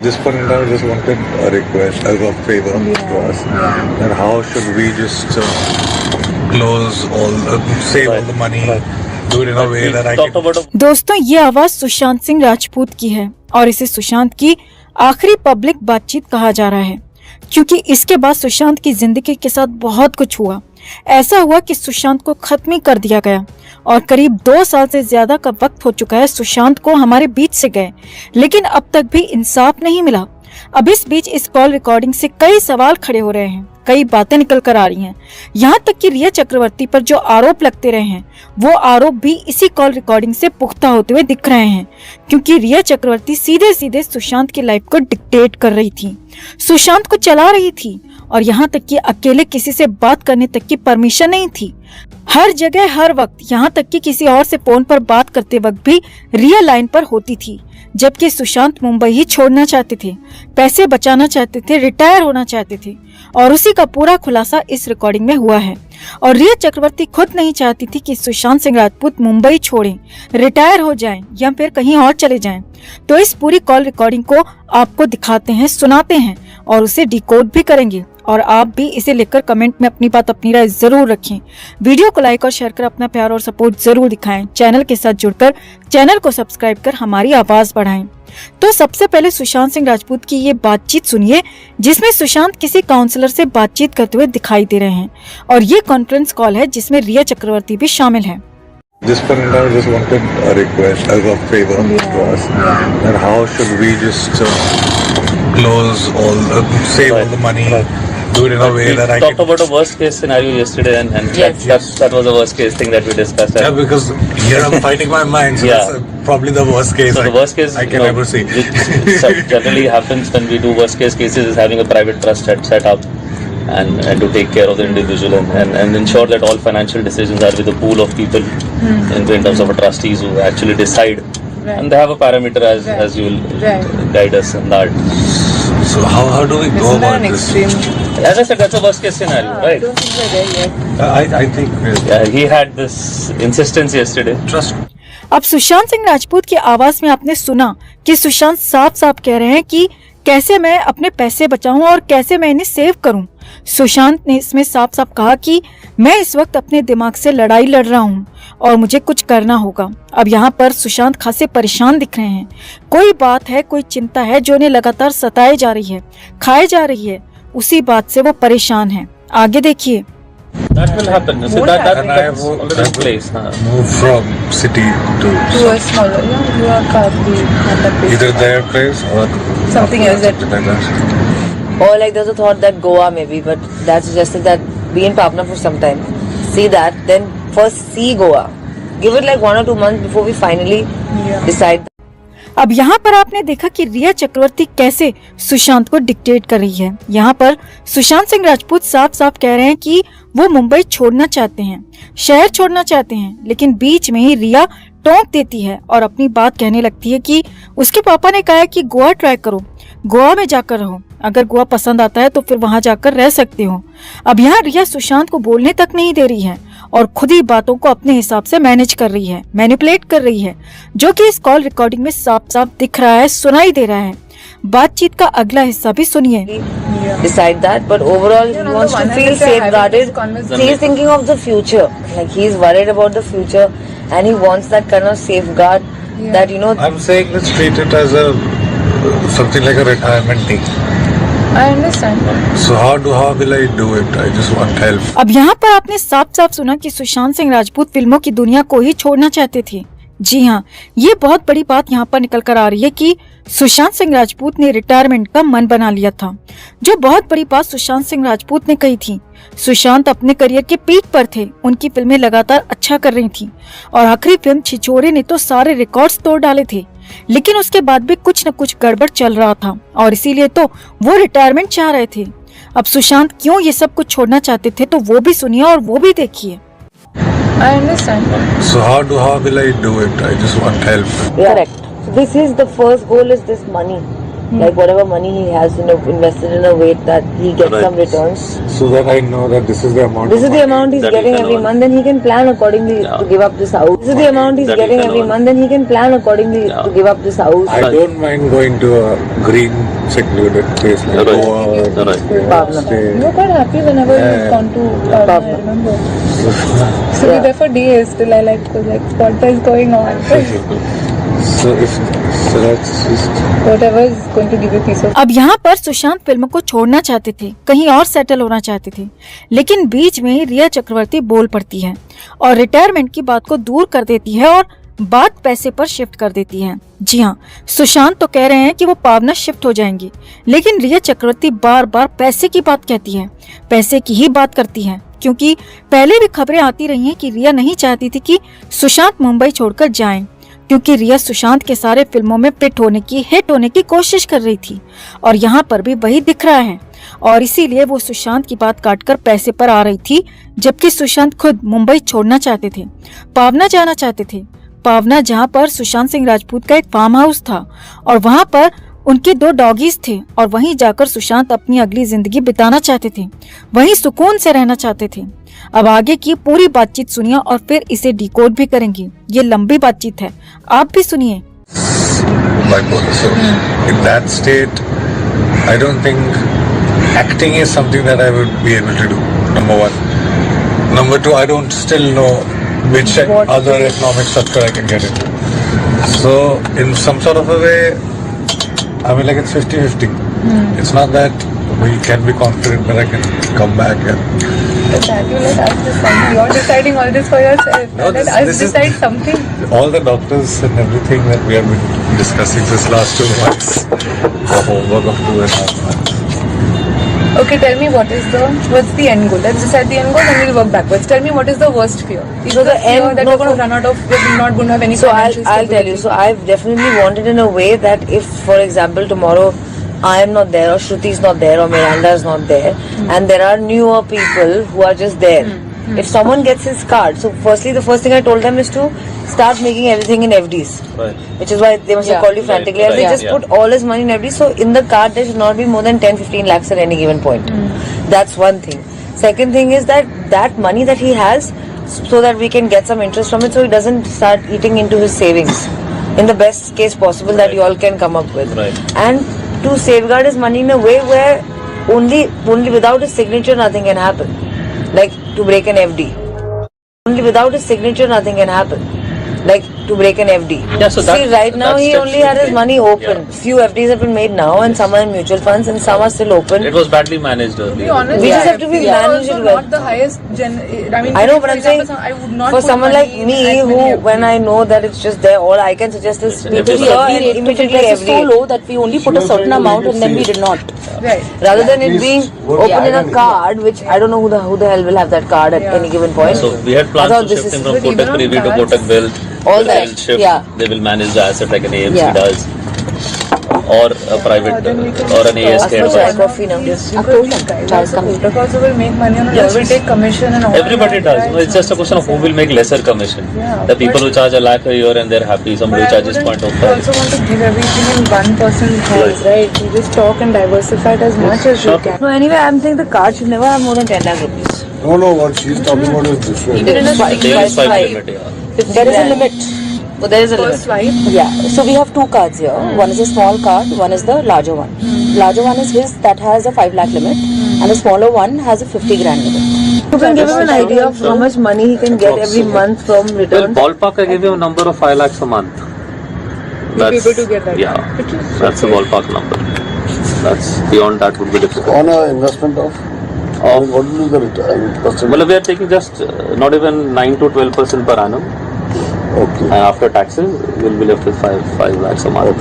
Just for now, I just wanted a request as a favor to us. And how should we just close save all the money, do it in a way that I can. दोस्तों, ये आवाज सुशांत सिंह राजपूत की है और इसे सुशांत की आखिरी public बातचीत कहा जा रहा है, क्योंकि इसके बाद सुशांत की जिंदगी के साथ बहुत कुछ हुआ। ऐसा हुआ कि सुशांत को खत्म ही कर दिया गया और करीब 2 साल से ज्यादा का वक्त हो चुका है सुशांत को हमारे बीच से गए, लेकिन अब तक भी इंसाफ नहीं मिला। अब इस बीच इस कॉल रिकॉर्डिंग से कई सवाल खड़े हो रहे हैं, कई बातें निकल कर आ रही हैं। यहाँ तक कि रिया चक्रवर्ती पर जो आरोप लगते रहे हैं वो आरोप भी इसी कॉल रिकॉर्डिंग से पुख्ता होते हुए दिख रहे हैं, क्योंकि रिया चक्रवर्ती सीधे सीधे सुशांत की लाइफ को डिक्टेट कर रही थी, सुशांत को चला रही थी और यहाँ तक कि अकेले किसी से बात करने तक की परमिशन नहीं थी। हर जगह हर वक्त, यहाँ तक कि किसी और से फोन पर बात करते वक्त भी रिया लाइन पर होती थी, जबकि सुशांत मुंबई ही छोड़ना चाहते थे, पैसे बचाना चाहते थे, रिटायर होना चाहते थे और उसी का पूरा खुलासा इस रिकॉर्डिंग में हुआ है। और रिया चक्रवर्ती खुद नहीं चाहती थी कि सुशांत सिंह राजपूत मुंबई छोड़ें, रिटायर हो जाएं या फिर कहीं और चले जाएं। तो इस पूरी कॉल रिकॉर्डिंग को आपको दिखाते हैं, सुनाते हैं और उसे डिकोड भी करेंगे और आप भी इसे लेकर कमेंट में अपनी बात, अपनी राय जरूर रखें। वीडियो को लाइक और शेयर कर अपना प्यार और सपोर्ट जरूर दिखाएं। चैनल के साथ जुड़कर चैनल को सब्सक्राइब कर हमारी आवाज बढ़ाएं। तो सबसे पहले सुशांत सिंह राजपूत की ये बातचीत सुनिए, जिसमें सुशांत किसी काउंसलर से बातचीत करते हुए दिखाई दे रहे हैं और ये कॉन्फ्रेंस कॉल है जिसमें रिया चक्रवर्ती भी शामिल है। Just for now, I just wanted a request as a favor to us. And how should we just save all the money, do it in a way that I can. We talked about a worst case scenario yesterday, and that was the worst case thing that we discussed. Yeah, because here I'm fighting my mind, so that's probably the worst case. So the worst case I can ever see. Which generally happens when we do worst case cases is having a private trust set up and to take care of the individual and ensure that all financial decisions are with a pool of people in terms of a trustees who actually decide. And they have a parameter as you will guide us in that. So how do we go about this? As I said, that's a worst case scenario, right? I don't think we're there yet. I think he had this insistence yesterday. Trust. अब सुशांत सिंह राजपूत की आवाज में आपने सुना कि सुशांत साफ साफ कह रहे हैं कि कैसे मैं अपने पैसे बचाऊं और कैसे मैं इन्हें सेव करूं। सुशांत ने इसमें साफ साफ कहा कि मैं इस वक्त अपने दिमाग से लड़ाई लड़ रहा हूं और मुझे कुछ करना होगा। अब यहाँ पर सुशांत खासे परेशान दिख रहे हैं। कोई बात है, कोई चिंता है जो उन्हें लगातार सताए जा रही है, खाए जा रही है, उसी बात से वो परेशान है। आगे देखिए। That will happen. So that's already in place. Move from city to a smaller, either their place or something else like that. Or like there's a thought that Goa maybe, but that suggested that be in Patna for some time. See that, then first see Goa. Give it like 1 or 2 months before we finally decide. अब यहाँ पर आपने देखा कि रिया चक्रवर्ती कैसे सुशांत को dictate कर रही है। यहाँ पर सुशांत सिंह राजपूत साफ साफ कह रहे हैं कि वो मुंबई छोड़ना चाहते हैं, शहर छोड़ना चाहते हैं, लेकिन बीच में ही रिया टोक देती है और अपनी बात कहने लगती है कि उसके पापा ने कहा है कि गोवा ट्राई करो, गोवा में जाकर रहो, अगर गोवा पसंद आता है तो फिर वहां जाकर रह सकते हो। अब यहाँ रिया सुशांत को बोलने तक नहीं दे रही है और खुद ही बातों को अपने हिसाब से मैनेज कर रही है, मैनिपुलेट कर रही है, जो कि इस कॉल रिकॉर्डिंग में साफ साफ दिख रहा है, सुनाई दे रहा है। बातचीत का अगला हिस्सा भी सुनिए। Decide that, but overall he wants to feel safeguarded. He's thinking of the future, like he's worried about the future, and he wants that kind of safeguard that I'm saying let's treat it as something like a retirement thing. I understand. So how will I do it? I just want help. अब यहाँ पर आपने साफ साफ सुना कि सुशांत सिंह राजपूत फिल्मों की दुनिया को ही छोड़ना चाहते थे। जी हाँ, ये बहुत बड़ी बात यहाँ पर निकल कर आ रही है कि सुशांत सिंह राजपूत ने रिटायरमेंट का मन बना लिया था, जो बहुत बड़ी बात सुशांत सिंह राजपूत ने कही थी। सुशांत अपने करियर के पीक पर थे, उनकी फिल्में लगातार अच्छा कर रही थी और आखिरी फिल्म छिछोरे ने तो सारे रिकॉर्ड्स तोड़ डाले थे, लेकिन उसके बाद भी कुछ न कुछ गड़बड़ चल रहा था और इसीलिए तो वो रिटायरमेंट चाह रहे थे। अब सुशांत क्यों ये सब कुछ छोड़ना चाहते थे तो वो भी सुनिए और वो भी देखिए। I understand. So how will I do it? I just want help. correct. So this is the first goal is this money. Like whatever money he has invested in a way that he gets Right. some returns. So that I know that this is the amount. This of is the money amount he's that he getting can every earn. month, then he can plan accordingly Yeah. to give up this house. This is the amount he's That he getting can every earn. month, then he can plan accordingly Yeah. to give up this house. I don't mind going to a green secluded place like Right. Goa or Right. Pavna. stay. You were quite happy whenever Yeah. you've gone to Pavna, I remember. So we were there for days till I was like, what is going on? So that's just. Whatever is going to give you peace of अब यहाँ पर Sushant film को छोड़ना चाहते थे, कहीं और settle होना चाहते थे, लेकिन बीच में रिया चक्रवर्ती बोल पड़ती है और रिटायरमेंट की बात को दूर कर देती है और बात पैसे पर शिफ्ट कर देती है। जी हाँ, सुशांत तो कह रहे हैं कि वो पावना शिफ्ट हो जाएंगी, लेकिन रिया चक्रवर्ती बार बार पैसे की बात कहती है, पैसे की ही बात करती है, क्योंकि पहले भी खबरें आती रही हैं कि रिया नहीं चाहती थी कि सुशांत मुंबई छोड़कर जाएं, क्योंकि रिया सुशांत के सारे फिल्मों में हिट होने की कोशिश कर रही थी और यहाँ पर भी वही दिख रहा है और इसीलिए वो सुशांत की बात काटकर पैसे पर आ रही थी, जबकि सुशांत खुद मुंबई छोड़ना चाहते थे, पावना जाना चाहते थे। पावना जहाँ पर सुशांत सिंह राजपूत का एक फार्म हाउस था और वहाँ पर उनके 2 डॉगीज थे और वहीं जाकर सुशांत अपनी अगली जिंदगी बिताना चाहते थे, वहीं सुकून से रहना चाहते थे। अब आगे की पूरी बातचीत सुनिए और फिर इसे डिकोड भी करेंगे। ये लंबी बातचीत है, आप भी सुनिए। Bipolar. So in that state, I don't think acting is something that I would be able to do. Number one. Number two, I don't still know which other economic structure I can get into. So in some sort of a way, I mean, like it's 50-50. It's not that we can be confident that I can come back and. that. You let us decide. You're deciding all this for yourself. No, Let this- us this is- decide something. All the doctors and everything that we have been discussing this last 2 months, the homework of 2.5 months. Okay, tell me what's the end goal? Let's decide the end goal and we'll work backwards. Tell me what is the worst fear? Is So the the fear end- that no, you're going to no. run out of, you're not going to have any So financial I'll tell you. stability? So I've definitely wanted in a way that if, for example, tomorrow I am not there or Shruti is not there or Miranda is not there and there are newer people who are just there. If someone gets his card, so firstly the first thing I told them is to start making everything in FDs. Right. Which is why they must have Yeah. called you frantically. Right, As they right, just yeah. put all his money in FD. So in the card there should not be more than 10-15 lakhs at any given point. That's one thing. Second thing is that money that he has, so that we can get some interest from it, so he doesn't start eating into his savings. In the best case possible that you all can come up with. Right. And to safeguard his money in a way where only without his signature nothing can happen. Like to break an FD. Only without his signature nothing can happen. Like to break an FD. Yeah, so that- See, right now that he step only should had his be- money open. yeah. Few FDs have been made now, and some are in mutual funds, and some are still open. It was badly managed To be earlier. honest, We just have to be we are managed also it well. not the highest I mean, I know, for but I'm example, saying I would not for put someone money like in me, as who many when I know that it's just there, all I can suggest is If people it's here a- and rate to immediately interest is so FD. low that we only put a certain amount and then we did not. Right. Rather than it being open Yeah. in a card, which I don't know who the hell will have that card at Yeah. any given point. So we had I plans thought to this shift is- him from But even Kotak on Privy to cards, Kotak Wealth. all They'll that, shift. yeah. They will manage the asset like an AMC Yeah. does, or a private Then we can or an just ASK Ask for does. chai coffee now. Yes, I've because told these them. guys Chai also, comes. Kotak also will make money on a Yes, lot. We yes. take commission and all. Everybody that, does. right? No, it's just a question of who will make lesser commission. Yeah, The people but- who charge a lakh a year and they're happy. Somebody who But I charges wouldn't 0.05. also want to give everything in one person's hands, right? You just talk and diversify it as much as you sure. can. No, anyway, I'm saying the card should never have more than 10 lakh rupees. No, what she's talking about is different. Even in a There is five Five. limit, yeah. there is a limit. But there is a limit. First swipe. Yeah. So we have 2 cards here. One is a small card, one is the larger one. Larger one is his that has a 5 lakh limit and the smaller one has a 50 grand limit. You can give him an idea of how much money he can get every month from Well, returns. ballpark, I give you a number of 5 lakhs a month. You'll be able to get that. Yeah, Which is that's a ballpark number. That's beyond that would be difficult. On an investment of, what will be the return percentage? Well, we are taking just not even 9 to 12% per annum, Okay. and after taxes, we'll be left with 5 lakhs a month.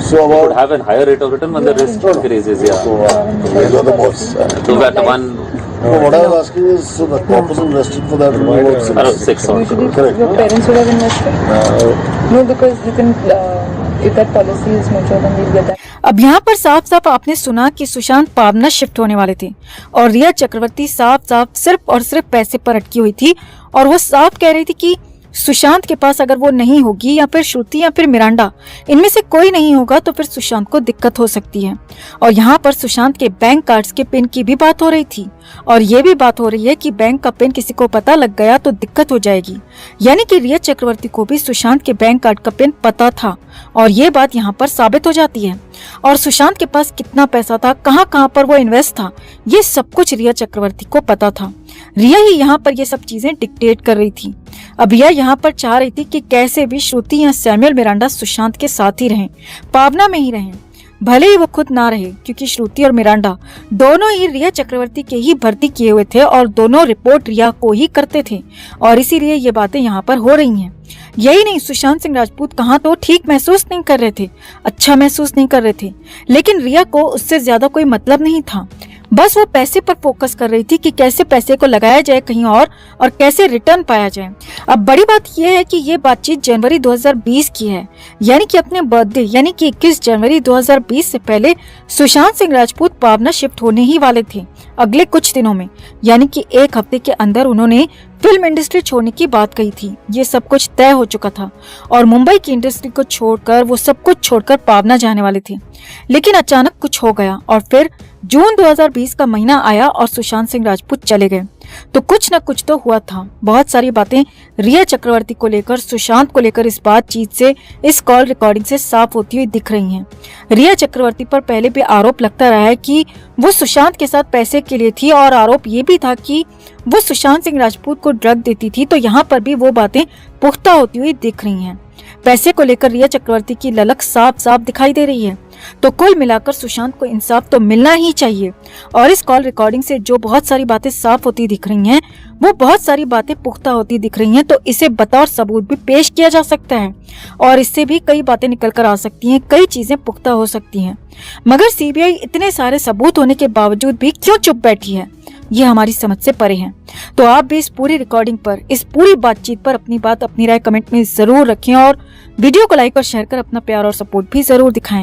So Would about, have a higher rate of return when the risk increases. Yeah. so you are the boss. So that one No, what I was asking is, so the corpus invested for that will be about around 6 or usually Correct. your parents would have invested. No, because you can, if that policy is mature, then we'll get that. अब यहाँ पर साफ साफ आपने सुना कि सुशांत पावना shift होने वाले थे और रिया चक्रवर्ती साफ साफ सिर्फ और सिर्फ पैसे पर अटकी हुई थी और वो साफ कह रही थी कि सुशांत के पास अगर वो नहीं होगी या फिर श्रुति या फिर मिरांडा, इनमें से कोई नहीं होगा तो फिर सुशांत को दिक्कत हो सकती है। और यहाँ पर सुशांत के बैंक कार्ड्स के पिन की भी बात हो रही थी और ये भी बात हो रही है कि बैंक का पिन किसी को पता लग गया तो दिक्कत हो जाएगी। यानी कि रिया चक्रवर्ती को भी सुशांत के बैंक कार्ड का पिन पता था और ये बात यहाँ पर साबित हो जाती है। और सुशांत के पास कितना पैसा था, कहाँ कहाँ पर वो इन्वेस्ट था, ये सब कुछ रिया चक्रवर्ती को पता था। रिया ही यहाँ पर ये सब चीजें डिक्टेट कर रही थी। अब रिया यहाँ पर चाह रही थी कि कैसे भी श्रुति या सैमुअल मिरांडा सुशांत के साथ ही रहें, पावना में ही रहें, भले ही वो खुद ना रहे, क्योंकि श्रुति और मिरांडा दोनों ही रिया चक्रवर्ती के ही भर्ती किए हुए थे और दोनों रिपोर्ट रिया को ही करते थे और इसीलिए ये बातें यहाँ पर हो रही हैं। यही नहीं, सुशांत सिंह राजपूत कहाँ तो ठीक महसूस नहीं कर रहे थे, अच्छा महसूस नहीं कर रहे थे, लेकिन रिया को उससे ज्यादा कोई मतलब नहीं था। बस वो पैसे पर फोकस कर रही थी कि कैसे पैसे को लगाया जाए कहीं और कैसे रिटर्न पाया जाए। अब बड़ी बात यह है कि ये बातचीत जनवरी 2020 की है, यानी कि अपने बर्थडे यानी कि 21 जनवरी 2020 से पहले सुशांत सिंह राजपूत पावना शिफ्ट होने ही वाले थे अगले कुछ दिनों में, यानी कि एक हफ्ते के अंदर उन्होंने फिल्म इंडस्ट्री छोड़ने की बात कही थी। ये सब कुछ तय हो चुका था और मुंबई की इंडस्ट्री को छोड़कर वो सब कुछ छोड़कर पावना जाने वाले थे। लेकिन अचानक कुछ हो गया और फिर जून 2020 का महीना आया और सुशांत सिंह राजपूत चले गए। तो कुछ न कुछ तो हुआ था। बहुत सारी बातें रिया चक्रवर्ती को लेकर, सुशांत को लेकर इस बातचीत से, इस कॉल रिकॉर्डिंग से साफ होती हुई दिख रही हैं। रिया चक्रवर्ती पर पहले भी आरोप लगता रहा है कि वो सुशांत के साथ पैसे के लिए थी और आरोप ये भी था कि वो सुशांत सिंह राजपूत को ड्रग देती थी। तो यहाँ पर भी वो बातें पुख्ता होती हुई दिख रही हैं। पैसे को लेकर रिया चक्रवर्ती की ललक साफ साफ दिखाई दे रही है। तो कुल मिलाकर सुशांत को इंसाफ तो मिलना ही चाहिए और इस कॉल रिकॉर्डिंग से जो बहुत सारी बातें साफ होती दिख रही हैं, वो बहुत सारी बातें पुख्ता होती दिख रही हैं। तो इसे बतौर सबूत भी पेश किया जा सकता है और इससे भी कई बातें निकल कर आ सकती हैं, कई चीजें पुख्ता हो सकती हैं। मगर सीबीआई इतने सारे सबूत होने के बावजूद भी क्यों चुप बैठी है, ये हमारी समझ से परे है। तो आप भी इस पूरी रिकॉर्डिंग पर, इस पूरी बातचीत पर अपनी बात, अपनी राय कमेंट में जरूर रखें और वीडियो को लाइक और शेयर कर अपना प्यार और सपोर्ट भी जरूर दिखाएं।